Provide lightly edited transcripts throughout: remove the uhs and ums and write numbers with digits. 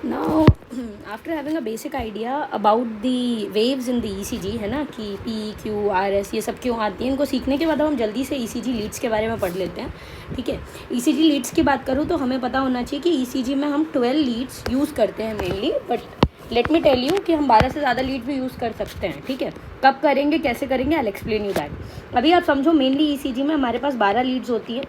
Now, after having a basic idea about the waves in the ECG, है ना, कि P, Q, R, S ये सब क्यों आती हैं, इनको सीखने के बाद हम जल्दी से ECG लीड्स के बारे में पढ़ लेते हैं. ठीक है. ECG लीड्स की बात करूँ तो हमें पता होना चाहिए कि ECG में हम 12 लीड्स यूज़ करते हैं mainly, but let me tell you कि हम 12 से ज़्यादा लीड भी यूज़ कर सकते हैं. ठीक है. कब करेंगे, कैसे करेंगे, आई एक्सप्लेन यू दैट. अभी आप समझो मेनली ECG में हमारे पास 12 लीड्स होती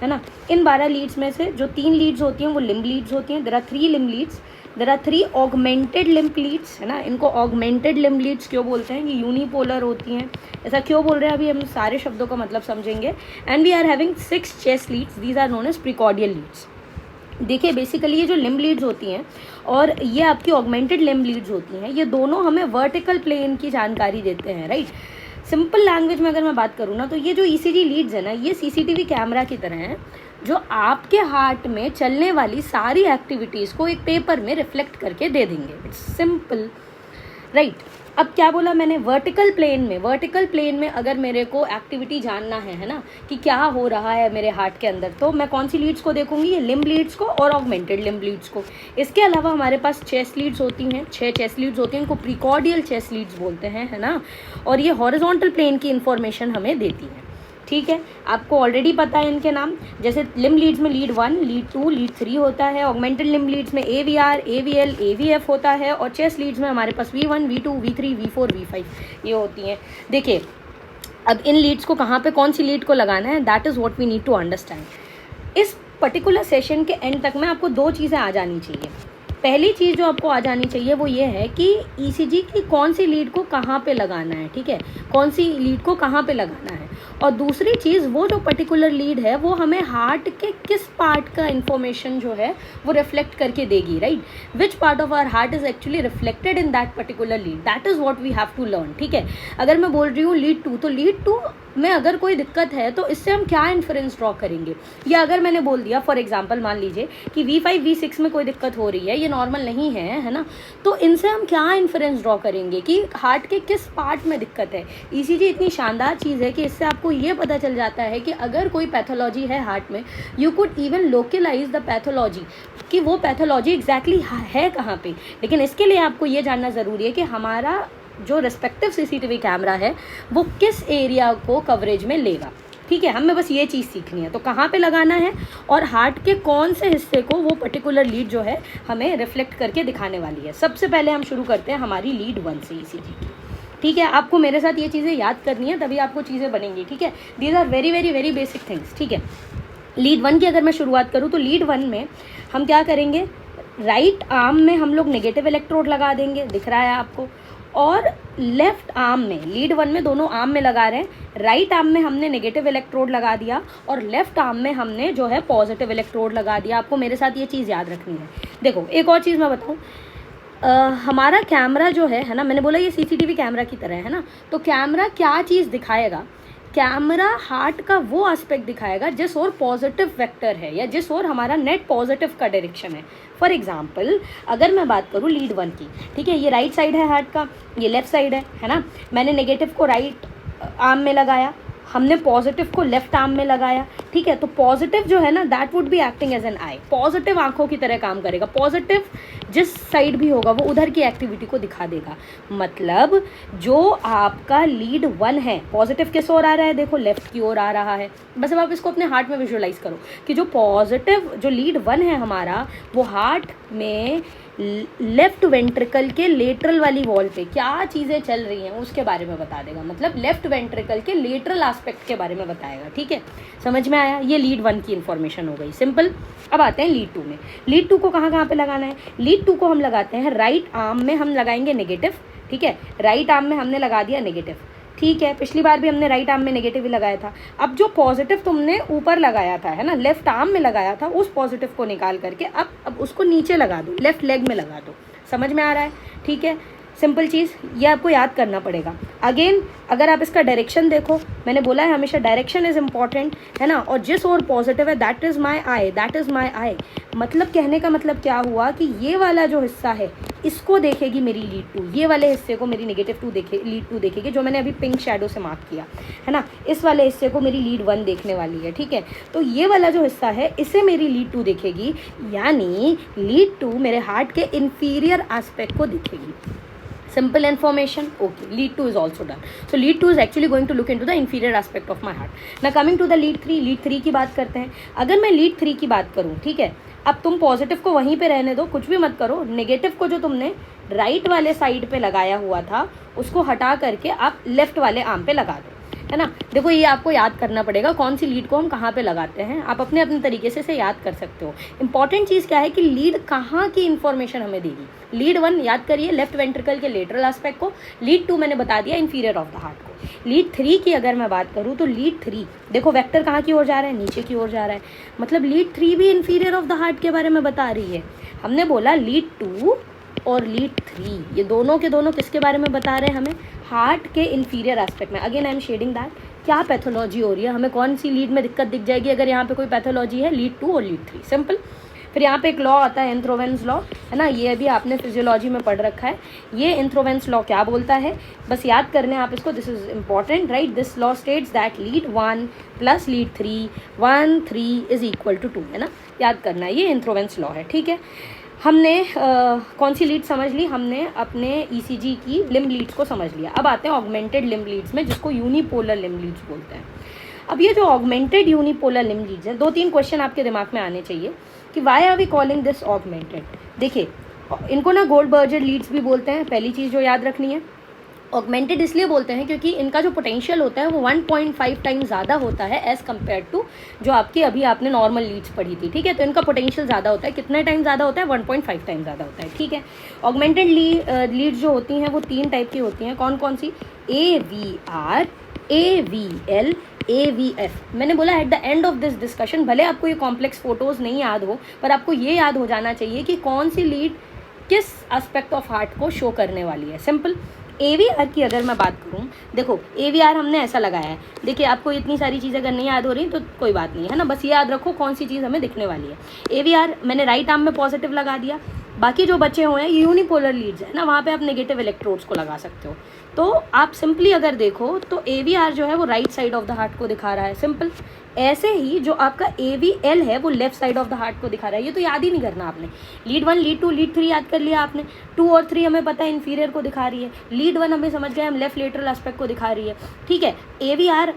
है ना. इन 12 लीड्स में से जो 3 लीड्स होती हैं वो लिम्ब लीड्स होती हैं. There are 3 limb leads. There are 3 augmented limb leads, है ना. इनको ऑगमेंटेड लिम्ब लीड्स क्यों बोलते हैं, ये यूनिपोलर होती हैं. ऐसा क्यों बोल रहे हैं अभी हम सारे शब्दों का मतलब समझेंगे. And we are having 6 chest leads. These are known as precordial leads. देखिए बेसिकली ये जो लिम्ब लीड्स होती हैं और ये आपकी ऑगमेंटेड लिम्ब लीड्स होती हैं, ये दोनों हमें वर्टिकल प्लेन की जानकारी देते हैं. राइट. सिंपल लैंग्वेज में अगर मैं बात करूँ ना तो ये जो ECG लीड्स है ना, ये CCTV कैमरा की तरह हैं जो आपके हार्ट में चलने वाली सारी एक्टिविटीज़ को एक पेपर में रिफ्लेक्ट करके दे देंगे. It's simple. राइट. अब क्या बोला मैंने, वर्टिकल प्लेन में अगर मेरे को एक्टिविटी जानना है ना, कि क्या हो रहा है मेरे हार्ट के अंदर, तो मैं कौन सी लीड्स को देखूंगी, ये लिम्ब लीड्स को और ऑगमेंटेड लिम्ब लीड्स को. इसके अलावा हमारे पास चेस्ट लीड्स होती हैं, 6 चेस्ट लीड्स होती हैं, इनको प्रिकॉर्डियल चेस्ट लीड्स बोलते हैं, है ना. और ये हॉरिजॉन्टल प्लेन की इन्फॉर्मेशन हमें देती है. ठीक है. आपको ऑलरेडी पता है इनके नाम. जैसे लिम्ब लीड्स में लीड 1, लीड 2, लीड 3 होता है. ऑगमेंटेड लिम्ब लीड्स में AVR, AVL, AVF होता है. और चेस्ट लीड्स में हमारे पास V1, V2, V3, V4, V5 ये होती हैं. देखिए अब इन लीड्स को कहाँ पे कौन सी लीड को लगाना है, that is what we need to understand. इस पर्टिकुलर सेशन के एंड तक में आपको 2 चीज़ें आ जानी चाहिए. पहली चीज़ जो आपको आ जानी चाहिए वो ये है कि ECG की कौन सी लीड को कहाँ पे लगाना है. ठीक है. कौन सी लीड को कहाँ पे लगाना है. और दूसरी चीज़, वो जो पर्टिकुलर लीड है वो हमें हार्ट के किस पार्ट का इन्फॉर्मेशन जो है वो रिफ्लेक्ट करके देगी. Right. Which part of our heart is actually reflected in that particular lead, that is what we have to learn. ठीक है. अगर मैं बोल रही हूँ लीड 2, तो लीड 2 में अगर कोई दिक्कत है तो इससे हम क्या इन्फ्रेंस ड्रॉ करेंगे. या अगर मैंने बोल दिया फॉर एग्जांपल, मान लीजिए कि V5 V6 में कोई दिक्कत हो रही है, ये नॉर्मल नहीं है ना, तो इनसे हम क्या इन्फ्रेंस ड्रॉ करेंगे कि हार्ट के किस पार्ट में दिक्कत है. ECG इतनी शानदार चीज़ है कि इससे आपको ये पता चल जाता है कि अगर कोई पैथोलॉजी है हार्ट में, you could even localise the pathology, कि वो पैथोलॉजी एग्जैक्टली है कहाँ पे. लेकिन इसके लिए आपको ये जानना ज़रूरी है कि हमारा जो रेस्पेक्टिव CCTV कैमरा है वो किस एरिया को कवरेज में लेगा. ठीक है. हमें बस ये चीज़ सीखनी है, तो कहाँ पे लगाना है और हार्ट के कौन से हिस्से को वो पर्टिकुलर लीड जो है हमें रिफ्लेक्ट करके दिखाने वाली है. सबसे पहले हम शुरू करते हैं हमारी लीड 1 से ECG की. ठीक है. आपको मेरे साथ ये चीज़ें याद करनी है, तभी आपको चीज़ें बनेंगी. ठीक है. These are very very very basic things. ठीक है. लीड 1 की अगर मैं शुरुआत करूँ तो लीड 1 में हम क्या करेंगे, राइट आर्म में हम लोग नेगेटिव इलेक्ट्रोड लगा देंगे, दिख रहा है आपको. और लेफ्ट आर्म में, लीड 1 में दोनों आर्म में लगा रहे हैं. राइट आर्म में हमने नेगेटिव इलेक्ट्रोड लगा दिया और लेफ्ट आर्म में हमने जो है पॉजिटिव इलेक्ट्रोड लगा दिया. आपको मेरे साथ ये चीज़ याद रखनी है. देखो एक और चीज़ मैं बताऊँ, हमारा कैमरा जो है ना, मैंने बोला ये CCTV कैमरा की तरह है ना, तो कैमरा क्या चीज़ दिखाएगा, कैमरा हार्ट का वो एस्पेक्ट दिखाएगा जिस ओर पॉजिटिव वेक्टर है या जिस ओर हमारा नेट पॉजिटिव का डायरेक्शन है. फॉर एग्जांपल अगर मैं बात करूँ लीड 1 की, ठीक है, ये राइट साइड है हार्ट का, ये लेफ्ट साइड है ना. मैंने नेगेटिव को राइट आर्म में लगाया, हमने पॉजिटिव को लेफ्ट आर्म में लगाया. ठीक है. तो पॉजिटिव जो है ना, that would be acting as an eye. Positive आंखों की तरह काम करेगा. पॉजिटिव जिस साइड भी होगा वो उधर की एक्टिविटी को दिखा देगा. मतलब जो आपका लीड 1 है, पॉजिटिव किस ओर आ रहा है, देखो लेफ्ट की ओर आ रहा है. बस अब आप इसको अपने हार्ट में विजुअलाइज करो कि जो पॉजिटिव जो लीड 1 है हमारा, वो हार्ट में लेफ्ट वेंट्रिकल के लेटरल वाली वॉल पे क्या चीज़ें चल रही हैं उसके बारे में बता देगा. मतलब लेफ्ट वेंट्रिकल के लेटरल एस्पेक्ट के बारे में बताएगा. ठीक है. समझ में आया. ये लीड 1 की इन्फॉर्मेशन हो गई, सिंपल. अब आते हैं लीड 2 में. लीड 2 को कहाँ पे लगाना है. लीड 2 को हम लगाते हैं राइट आर्म में, हम लगाएंगे नेगेटिव. ठीक है. राइट आर्म में हमने लगा दिया नेगेटिव. ठीक है. पिछली बार भी हमने राइट आर्म में नेगेटिव ही लगाया था. अब जो पॉजिटिव तुमने ऊपर लगाया था, है ना, लेफ्ट आर्म में लगाया था, उस पॉजिटिव को निकाल करके अब उसको नीचे लगा दो, लेफ्ट लेग में लगा दो. समझ में आ रहा है. ठीक है. सिंपल चीज़ ये आपको याद करना पड़ेगा. अगेन अगर आप इसका डायरेक्शन देखो, मैंने बोला है हमेशा डायरेक्शन इज़ इंपॉर्टेंट, है ना, और जिस ओर पॉजिटिव है that is my eye, that is my eye. मतलब कहने का मतलब क्या हुआ कि ये वाला जो हिस्सा है इसको देखेगी मेरी लीड 2, ये वाले हिस्से को मेरी लीड 2 देखेगी, जो मैंने अभी पिंक शेडो से मार्क किया है ना। इस वाले हिस्से को मेरी लीड 1 देखने वाली है, ठीक है। तो ये वाला जो हिस्सा है इसे मेरी लीड 2 देखेगी, यानी लीड 2 मेरे हार्ट के इंफीरियर एस्पेक्ट को देखेगी। Simple information. Okay, lead 2 is also done. So lead 2 is actually going to look into the inferior aspect of my heart. Now coming to the lead 3. lead 3 की बात करते हैं। अगर मैं lead 3 की बात करूँ, ठीक है, अब तुम पॉजिटिव को वहीं पे रहने दो, कुछ भी मत करो। नेगेटिव को जो तुमने राइट वाले साइड पे लगाया हुआ था उसको हटा करके आप लेफ्ट वाले आर्म पे लगा दो, है ना। देखो ये आपको याद करना पड़ेगा कौन सी लीड को हम कहाँ पे लगाते हैं, आप अपने अपने तरीके से इसे याद कर सकते हो। इंपॉर्टेंट चीज़ क्या है कि लीड कहाँ की इन्फॉर्मेशन हमें देगी। लीड 1 याद करिए लेफ्ट वेंट्रिकल के लेटरल एस्पेक्ट को, लीड 2 मैंने बता दिया इंफीरियर ऑफ द हार्ट को। लीड 3 की अगर मैं बात करूँ तो लीड 3 देखो वेक्टर कहाँ की ओर जा रहा है, नीचे की ओर जा रहा है, मतलब लीड 3 भी इंफीरियर ऑफ द हार्ट के बारे में बता रही है। हमने बोला लीड 2 और लीड 3 ये दोनों के दोनों किसके बारे में बता रहे हैं, हमें हार्ट के इंफीरियर एस्पेक्ट में। Again I am shedding that, क्या पैथोलॉजी हो रही है, हमें कौन सी लीड में दिक्कत दिख जाएगी अगर यहाँ पे कोई पैथोलॉजी है, लीड 2 और लीड 3, सिंपल। फिर यहाँ पे एक लॉ आता है एंथ्रोवेंस लॉ, है ना, ये अभी आपने फिजियोलॉजी में पढ़ रखा है। ये एंथ्रोवेंस लॉ क्या बोलता है, बस याद करने आप इसको, this is important, right. This law states that lead 1 plus lead 3 1 3 is equal to 2, है ना, याद करना है, ये एंथ्रोवेंस लॉ है, ठीक है। हमने कौन सी लीड समझ ली, हमने अपने ईसीजी की लिम्ब लीड्स को समझ लिया। अब आते हैं ऑगमेंटेड लिम्ब लीड्स में, जिसको यूनिपोलर लिम्ब लीड्स बोलते हैं। अब ये जो ऑगमेंटेड यूनिपोलर लिम्ब लीड्स है, 2-3 क्वेश्चन आपके दिमाग में आने चाहिए कि why are we calling this augmented. देखिए इनको ना गोल्डबर्गर लीड्स भी बोलते हैं, पहली चीज़ जो याद रखनी है। ऑगमेंटेड इसलिए बोलते हैं क्योंकि इनका जो पोटेंशियल होता है वो 1.5 टाइम ज़्यादा होता है एज़ कम्पेयर टू जो आपकी अभी आपने नॉर्मल लीड्स पढ़ी थी, ठीक है। तो इनका पोटेंशियल ज़्यादा होता है, कितने टाइम ज़्यादा होता है, 1.5 टाइम ज़्यादा होता है, ठीक है। ऑगमेंटेड लीड्स जो होती हैं वो 3 टाइप की होती हैं, कौन कौन सी, AVR, AVL, AVF। मैंने बोला at the end of this discussion, भले आपको ये कॉम्प्लेक्स फोटोज़ नहीं याद हो पर आपको ये याद हो जाना चाहिए कि कौन सी लीड किस एस्पेक्ट ऑफ हार्ट को शो करने वाली है, सिंपल। AVR की अगर मैं बात करूं, देखो AVR हमने ऐसा लगाया है, देखिए आपको इतनी सारी चीज़ अगर नहीं याद हो रही तो कोई बात नहीं है ना, बस ये याद रखो कौन सी चीज़ हमें दिखने वाली है। AVR मैंने राइट आर्म में पॉजिटिव लगा दिया, बाकी जो बचे हुए हैं यूनिपोलर लीड्स है ना, वहाँ पे आप नेगेटिव इलेक्ट्रोड्स को लगा सकते हो। तो आप सिंपली अगर देखो तो AVR जो है वो right side of the heart को दिखा रहा है, सिंपल। ऐसे ही जो आपका AVL है वो left side of the heart को दिखा रहा है। ये तो याद ही नहीं करना आपने, लीड 1 लीड 2 लीड 3 याद कर लिया आपने, 2 और 3 हमें पता है इंफीरियर को दिखा रही है, लीड 1 हमें समझ गए हम लेफ्ट लेटरल एस्पेक्ट को दिखा रही है, ठीक है। AVR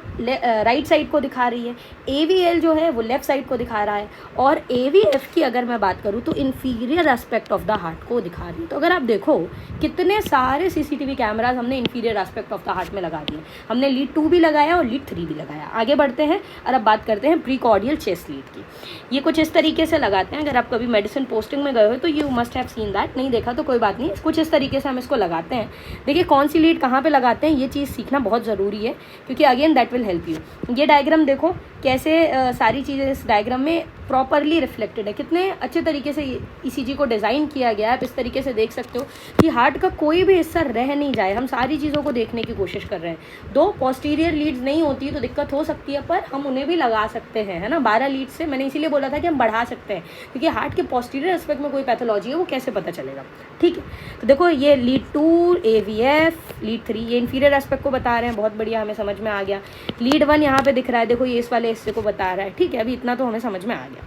राइट साइड को दिखा रही है, AVL जो है वो लेफ्ट साइड को दिखा रहा है, और AVF की अगर मैं बात करूँ तो inferior aspect of the heart को दिखा रही है। तो अगर आप देखो कितने सारे CCTV कैमराज हमने inferior aspect of the heart में लगा दिए, हमने लीड 2 भी लगाया और लीड 3 भी लगाया। आगे बढ़ते हैं और अब बात करते हैं प्रीकॉर्डियल चेस्ट लीड की। ये कुछ इस तरीके से लगाते हैं, अगर आप कभी मेडिसिन पोस्टिंग में गए हो तो you must have seen that, नहीं देखा तो कोई बात नहीं, कुछ इस तरीके से हम इसको लगाते हैं। देखिए कौन सी लीड कहाँ पे लगाते हैं ये चीज़ सीखना बहुत ज़रूरी है, क्योंकि again that will help you. ये डायग्राम देखो कैसे सारी चीज़ें इस डायग्राम में प्रॉपरली रिफ्लेक्टेड है, कितने अच्छे तरीके से ECG को डिज़ाइन किया गया है। आप इस तरीके से देख सकते हो कि हार्ट का कोई भी हिस्सा रह नहीं जाए, हम सारी चीज़ों को देखने की कोशिश कर रहे हैं। 2 पोस्टीरियर लीड्स नहीं होती तो दिक्कत हो सकती है, पर हम उन्हें भी लगा सकते हैं, है ना। 12 लीड से मैंने इसीलिए बोला था कि हम बढ़ा सकते हैं, क्योंकि हार्ट के पोस्टीरियर एस्पेक्ट में कोई पैथोलॉजी है वो कैसे पता चलेगा, ठीक है। तो देखो ये लीड 2 AVF, लीड 3 ये इंफीरियर एस्पेक्ट को बता रहे हैं, बहुत बढ़िया, हमें समझ में आ गया। लीड 1 यहाँ पे दिख रहा है, देखो ये इस वाले हिस्से को बता रहा है, ठीक है। अभी इतना तो हमें समझ में आ गया,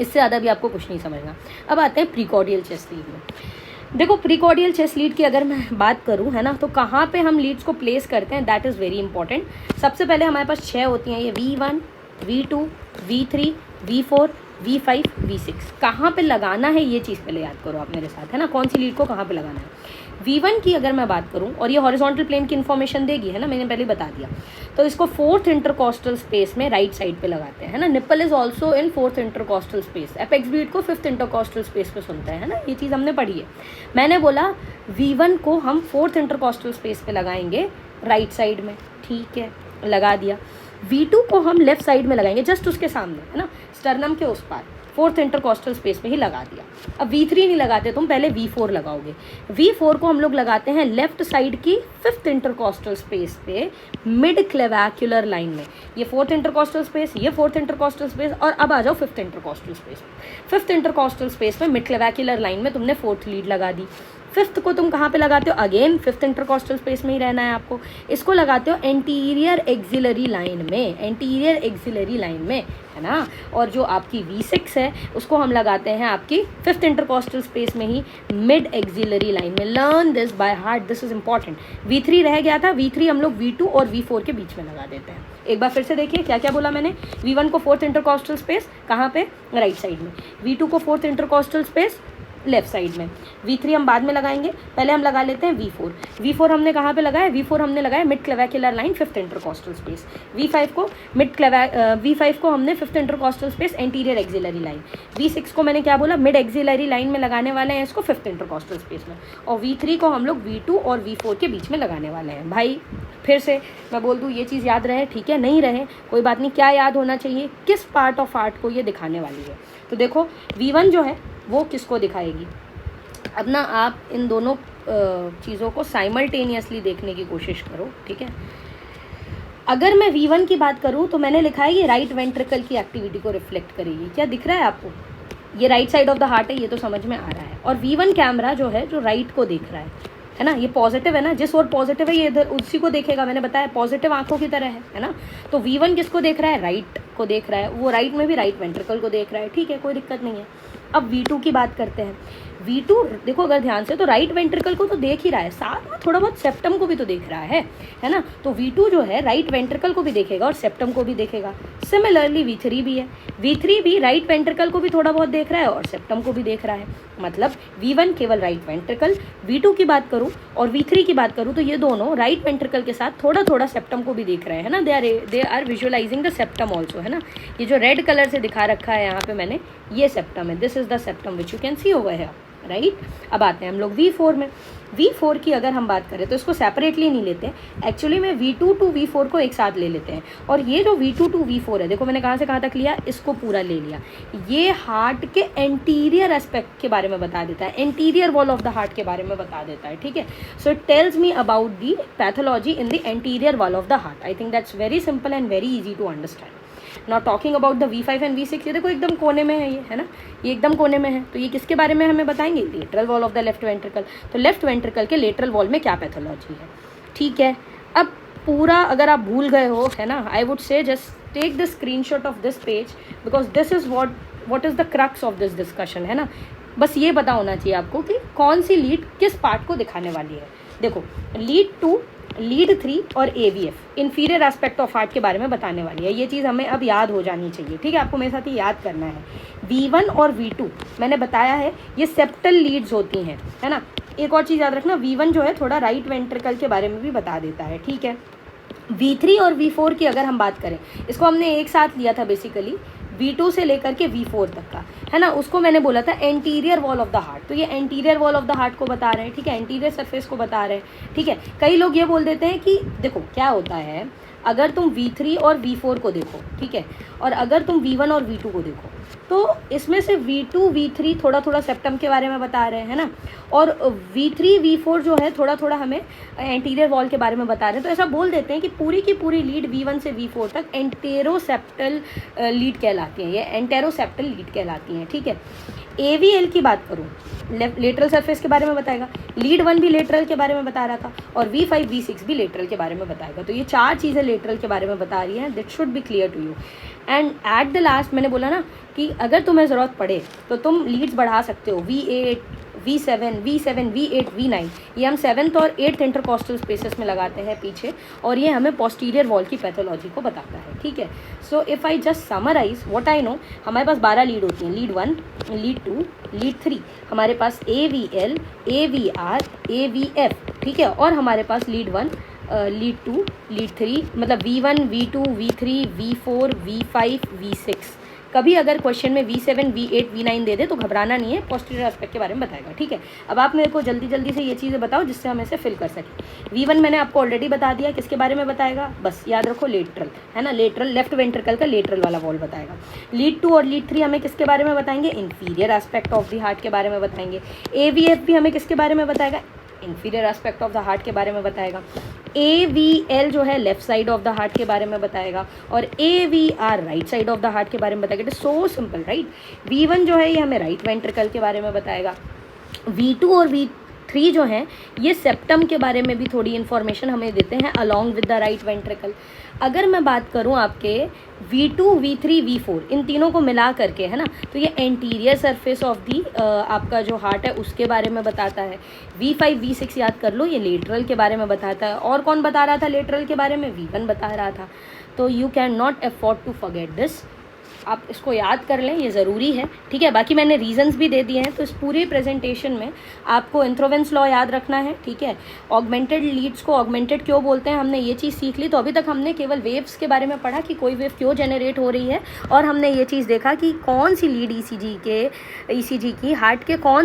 इससे ज़्यादा भी आपको कुछ नहीं समझना। अब आते हैं प्रीकॉर्डियल चेस्ट लीड में। देखो प्रीकॉर्डियल चेस्ट लीड की अगर मैं बात करूं, है ना, तो कहाँ पे हम लीड्स को प्लेस करते हैं दैट इज़ वेरी इंपॉर्टेंट। सबसे पहले हमारे पास 6 होती हैं, ये V1 V2 V3 V4 V5 V6। कहाँ पे लगाना है ये चीज़ पहले याद करो आप मेरे साथ, है ना, कौन सी लीड को कहाँ पे लगाना है। V1 की अगर मैं बात करूं, और ये हॉरिजॉन्टल प्लेन की इन्फॉर्मेशन देगी, है ना, मैंने पहले बता दिया। तो इसको 4th इंटरकॉस्टल स्पेस में राइट साइड पे लगाते हैं, है ना। Nipple is also in 4th intercostal space, apex beat को 5th इंटरकॉस्टल स्पेस पे सुनते हैं, है ना, ये चीज़ हमने पढ़ी है। मैंने बोला V1 को हम 4th इंटरकॉस्टल स्पेस पे लगाएंगे राइट साइड में, ठीक है, लगा दिया। V2 को हम लेफ्ट साइड में लगाएंगे, जस्ट उसके सामने, है ना, स्टर्नम के उस पार। फोर्थ इंटरकॉस्टल स्पेस में ही लगा दिया। अब V3 नहीं लगाते तुम, पहले V4 लगाओगे। V4 को हम लोग लगाते हैं लेफ्ट साइड की फिफ्थ इंटरकॉस्टल स्पेस पे मिड क्लेवैक्यूलर लाइन में। ये फोर्थ इंटरकॉस्टल स्पेस, ये फोर्थ इंटरकॉस्टल स्पेस, और अब आ जाओ fifth intercostal space. Fifth intercostal space में मिड क्लेवैक्यूलर लाइन में तुमने फोर्थ लीड लगा दी। फिफ्थ को तुम कहाँ पे लगाते हो? अगेन फिफ्थ इंटरकॉस्टल स्पेस में ही रहना है आपको। इसको लगाते हो एंटीरियर एक्सिलरी लाइन में, एंटीरियर एक्सिलरी लाइन में, है ना। और जो आपकी V6 है उसको हम लगाते हैं आपकी फिफ्थ इंटरकॉस्टल स्पेस में ही मिड एक्सिलरी लाइन में। Learn this by heart, this is important. V3 रह गया था, V3 हम लोग V2 और V4 के बीच में लगा देते हैं। एक बार फिर से देखिए क्या क्या बोला मैंने। V1 को फोर्थ इंटरकॉस्टल स्पेस कहाँ पे? राइट साइड में। V2 को fourth intercostal space left side में। V3 हम बाद में लगाएंगे, पहले हम लगा लेते हैं V4। V4 हमने कहाँ पे लगाया? V4 हमने लगाया mid clavicular line fifth intercostal space. V5 को V5 को हमने fifth intercostal space anterior axillary line. V6 को मैंने क्या बोला? मिड एक्सिलरी लाइन में लगाने वाले हैं इसको फिफ्थ इंटरकॉस्टल स्पेस में। और V3 को हम लोग V2 और V4 के बीच में लगाने वाले हैं। भाई फिर से मैं बोल दूँ, ये चीज़ याद रहे, ठीक है? नहीं रहे कोई बात नहीं। क्या याद होना चाहिए? किस पार्ट ऑफ आर्ट को ये दिखाने वाली है। तो देखो V1 जो है वो किसको दिखाएगी। अब ना आप इन दोनों चीज़ों को साइमल्टेनियसली देखने की कोशिश करो, ठीक है? अगर मैं V1 की बात करूँ तो मैंने लिखा है ये राइट वेंट्रिकल की एक्टिविटी को रिफ्लेक्ट करेगी। क्या दिख रहा है आपको? ये right side of the heart है, ये तो समझ में आ रहा है। और V1 कैमरा जो है, जो राइट को देख रहा है ना, ये पॉजिटिव है ना, जिस ओर पॉजिटिव है ये इधर उसी को देखेगा। मैंने बताया पॉजिटिव आंखों की तरह है ना। तो V1 किसको देख रहा है? राइट को देख रहा है। वो राइट में भी राइट वेंट्रिकल को देख रहा है, ठीक है, कोई दिक्कत नहीं है। अब V2 की बात करते हैं। V2 देखो अगर ध्यान से तो राइट वेंट्रिकल को तो देख ही रहा है, साथ में थोड़ा बहुत सेप्टम को भी तो देख रहा है ना। तो V2 जो है राइट वेंट्रिकल को भी देखेगा और सेप्टम को भी देखेगा। सिमिलरली V3 भी है, V3 भी राइट वेंट्रिकल को भी थोड़ा बहुत देख रहा है और सेप्टम को भी देख रहा है। मतलब V1 केवल राइट वेंट्रिकल, V2 की बात करूँ और V3 की बात करूँ तो ये दोनों राइट वेंट्रिकल के साथ थोड़ा थोड़ा सेप्टम को भी देख रहे हैं ना। They are visualising the septum also, है ना। ये जो रेड कलर से दिखा रखा है यहाँ पे मैंने, ये सेप्टम है। This is the septum which you can see over here, right. अब आते हैं हम लोग V4 में। V4 की अगर हम बात करें तो इसको सेपरेटली नहीं लेते हैं, एक्चुअली में V2 टू V4 को एक साथ ले लेते हैं। और ये जो V2 टू V4 है, देखो मैंने कहाँ से कहाँ तक लिया, इसको पूरा ले लिया। ये हार्ट के एंटीरियर एस्पेक्ट के बारे में बता देता है, anterior wall of the heart के बारे में बता देता है, ठीक है। So it tells me about the pathology in the anterior wall of the heart. I think that's very simple and very easy to understand. Not talking about the V5 and V6, ये देखो एकदम कोने में है ये, है ना, ये एकदम कोने में है। तो ये किसके बारे में हमें बताएंगे? Lateral wall of the left ventricle. तो लेफ्ट वेंट्रिकल के लेटरल वॉल में क्या पैथोलॉजी है, ठीक है। अब पूरा अगर आप भूल गए हो, है ना, I would say just take the screenshot of this page because this is what is the crux of this discussion, है ना। बस ये पता होना चाहिए आपको कि कौन सी लीड किस पार्ट को दिखाने वाली है। देखो लीड 2, लीड 3 और AVF inferior aspect of heart के बारे में बताने वाली है। ये चीज़ हमें अब याद हो जानी चाहिए, ठीक है। आपको मेरे साथ ही याद करना है। V1 और V2 मैंने बताया है ये सेप्टल लीड्स होती हैं, है ना। एक और चीज़ याद रखना, V1 जो है थोड़ा राइट वेंट्रिकल के बारे में भी बता देता है, ठीक है। V3 और V4 की अगर हम बात करें, इसको हमने एक साथ लिया था बेसिकली, V2 से लेकर के V4 तक का, है ना। उसको मैंने बोला था anterior wall of the heart. तो ये anterior wall of the heart को बता रहे हैं, ठीक है, एंटीरियर सरफेस को बता रहे हैं, ठीक है। कई लोग ये बोल देते हैं कि देखो क्या होता है, अगर तुम V3 और V4 को देखो, ठीक है, और अगर तुम V1 और V2 को देखो तो इसमें से V2 V3 थोड़ा थोड़ा सेप्टम के बारे में बता रहे हैं ना, और V3 V4 जो है थोड़ा थोड़ा हमें एंटीरियर वॉल के बारे में बता रहे हैं। तो ऐसा बोल देते हैं कि पूरी की पूरी लीड V1 से V4 तक एंटेरोसेप्टल लीड कहलाती हैं, ये एंटेरोसेप्टल लीड कहलाती हैं, ठीक है। AVL की बात करूँ, लेटरल सरफेस के बारे में बताएगा, लीड 1 भी लेटरल के बारे में बता रहा था, और V5 V6 भी लेटरल के बारे में बताएगा। तो ये 4 चीज़ें लेटरल के बारे में बता रही हैं, that should be clear to you. And at the last मैंने बोला ना कि अगर तुम्हें ज़रूरत पड़े तो तुम लीड्स बढ़ा सकते हो, V8 V7 V8 V9, ये हम 7th और 8th इंटरकॉस्टल स्पेसेस में लगाते हैं पीछे, और ये हमें पोस्टीरियर वॉल की पैथोलॉजी को बताता है, ठीक है। So if I just summarise what I know, हमारे पास 12 लीड होती हैं, लीड 1, लीड 2, लीड 3, हमारे पास AVL, AVR, AVF, ठीक है, और हमारे पास लीड 1, लीड 2, लीड 3, मतलब V1 V2 V3 V4 V5 V6 कभी अगर क्वेश्चन में V7 V8 V9 दे दे तो घबराना नहीं है, पोस्टीरियर एस्पेक्ट के बारे में बताएगा, ठीक है। अब आप मेरे को जल्दी जल्दी से ये चीज़ें बताओ जिससे हम इसे फिल कर सकें। V1 मैंने आपको ऑलरेडी बता दिया, किसके बारे में बताएगा, बस याद रखो लेटरल, है ना, लेटरल लेफ्ट वेंट्रिकल का लेटरल वाला वॉल बताएगा। लीड 2 और लीड 3 हमें किसके बारे में बताएंगे, inferior aspect of the heart के बारे में बताएंगे। AVF भी हमें किसके बारे में बताएगा, inferior aspect of the heart के बारे में बताएगा। AVL जो है left side of the heart के बारे में बताएगा, और AVR right side of the heart के बारे में बताएगा। It is so simple, right. V1 जो है ये हमें राइट वेंट्रिकल के बारे में बताएगा। V2 और V3 जो हैं ये सेप्टम के बारे में भी थोड़ी इन्फॉर्मेशन हमें देते हैं along with the right ventricle. अगर मैं बात करूं आपके V2 V3 V4 इन तीनों को मिला करके, है ना, तो ये एंटीरियर सरफेस ऑफ दी आपका जो हार्ट है उसके बारे में बताता है। V5 V6 याद कर लो, ये लेटरल के बारे में बताता है। और कौन बता रहा था लेटरल के बारे में, V1 बता रहा था। तो you can not afford to forget this, आप इसको याद कर लें, ये ज़रूरी है, ठीक है। बाकी मैंने रीजंस भी दे दिए हैं। तो इस पूरे प्रेजेंटेशन में आपको इंथ्रोवेंस लॉ याद रखना है, ठीक है। ऑगमेंटेड लीड्स को ऑगमेंटेड क्यों बोलते हैं, हमने ये चीज़ सीख ली। तो अभी तक हमने केवल वेव्स के बारे में पढ़ा कि कोई वेव क्यों जनरेट हो रही है, और हमने ये चीज़ देखा कि कौन सी लीड ईसीजी की हार्ट के कौन